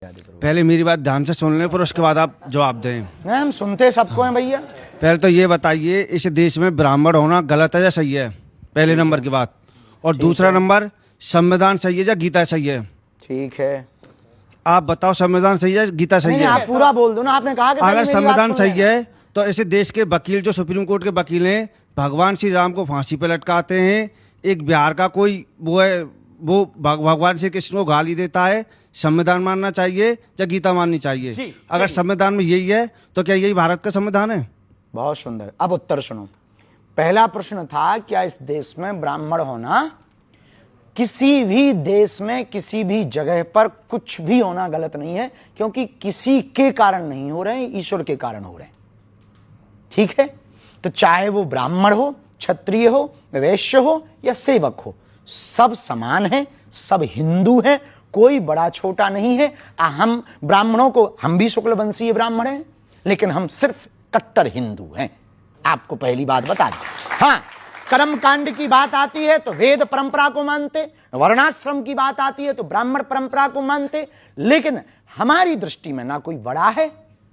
पहले मेरी बात ध्यान से सुन लें, फिर उसके बाद आप जवाब दें। नहीं, हम सुनते सबको हैं भैया। पहले तो ये बताइए, इस देश में ब्राह्मण होना गलत है या सही है? पहले नंबर की बात। और दूसरा नंबर, संविधान सही है या गीता सही है? ठीक है, आप बताओ, संविधान सही है गीता सही है? आप पूरा बोल दो ना, आपने कहा कि अगर संविधान सही है तो इस देश के वकील, जो सुप्रीम कोर्ट के वकील हैं, भगवान श्री राम को फांसी पे लटकाते हैं। एक बिहार का कोई वो है, वो भगवान श्री कृष्ण को गाली देता है। संविधान मानना चाहिए या गीता माननी चाहिए? अगर संविधान में यही है तो क्या यही भारत का संविधान है? बहुत सुंदर। अब उत्तर सुनो। पहला प्रश्न था, क्या इस देश में ब्राह्मण होना, किसी भी देश में किसी भी जगह पर कुछ भी होना गलत नहीं है, क्योंकि किसी के कारण नहीं हो रहे हैं, ईश्वर के कारण हो रहे हैं। ठीक है, तो चाहे वो ब्राह्मण हो, क्षत्रिय हो, वैश्य हो या सेवक हो, सब समान हैं, सब हिंदू हैं, कोई बड़ा छोटा नहीं है। हम ब्राह्मणों को, हम भी शुक्ल वंशीय ब्राह्मण हैं, लेकिन हम सिर्फ कट्टर हिंदू हैं। आपको पहली बात बता दी। हाँ, कर्म कांड की बात आती है तो वेद परंपरा को मानते, वर्णाश्रम की बात आती है तो ब्राह्मण परंपरा को मानते, लेकिन हमारी दृष्टि में ना कोई बड़ा है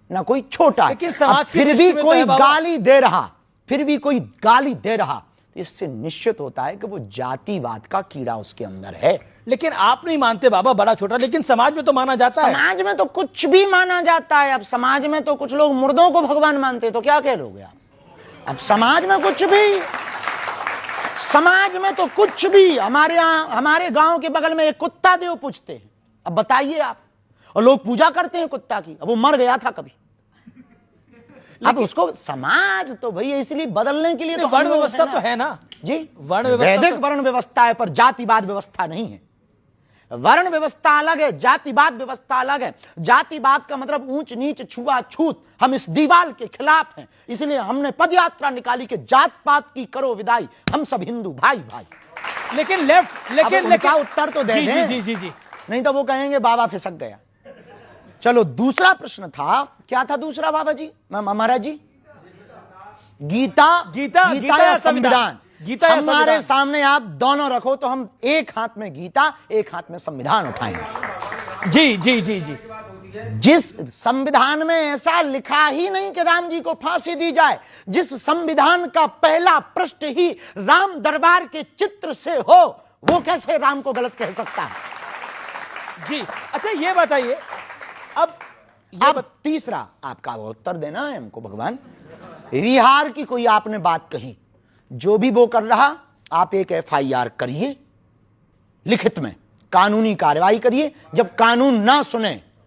ना कोई छोटा है। फिर भी कोई गाली दे रहा, फिर भी कोई गाली दे रहा, तो इससे निश्चित होता है कि वो जातिवाद का कीड़ा उसके अंदर है। लेकिन आप नहीं मानते बाबा बड़ा छोटा, लेकिन समाज में तो माना जाता है। समाज में तो कुछ भी माना जाता है। अब समाज में तो कुछ लोग मुर्दों को भगवान मानते, तो क्या कह लोगे आप? अब समाज में कुछ भी, समाज में तो कुछ भी। हमारे यहाँ, हमारे गांव के बगल में एक कुत्ता देव पूजते हैं। अब बताइए आप, और लोग पूजा करते हैं कुत्ता की। अब वो मर गया था कभी, अब उसको समाज तो भैया इसलिए बदलने के लिए तो वर्ण व्यवस्था तो है ना जी, वर्ण व्यवस्था, वैदिक वर्ण व्यवस्था है, पर जातिवाद व्यवस्था नहीं है। वर्ण व्यवस्था अलग है, जातिवाद व्यवस्था अलग है। जातिवाद का मतलब ऊंच नीच छुआछूत। हम इस दीवार के खिलाफ हैं, इसलिए हमने पदयात्रा निकाली कि जात पात की करो विदाई, हम सब हिंदू भाई भाई। लेकिन लेफ्ट, लेकिन उत्तर तो दे दें। जी जी जी, नहीं तो वो कहेंगे बाबा फिसक गया। चलो, दूसरा प्रश्न था, क्या था दूसरा बाबा जी, महाराज जी? गीता या संविधान? गीता या हमारे सामने आप दोनों रखो तो हम एक हाथ में गीता, एक हाथ में संविधान उठाएंगे। जी जी जी जी। जिस संविधान में ऐसा लिखा ही नहीं कि राम जी को फांसी दी जाए, जिस संविधान का पहला पृष्ठ ही राम दरबार के चित्र से हो, वो कैसे राम को गलत कह सकता है? जी, अच्छा ये बताइए, अब तीसरा आपका उत्तर देना है हमको भगवान। बिहार की कोई आपने बात कही, जो भी वो कर रहा, आप एक FIR करिए, लिखित में कानूनी कार्रवाई करिए। जब कानून ना सुने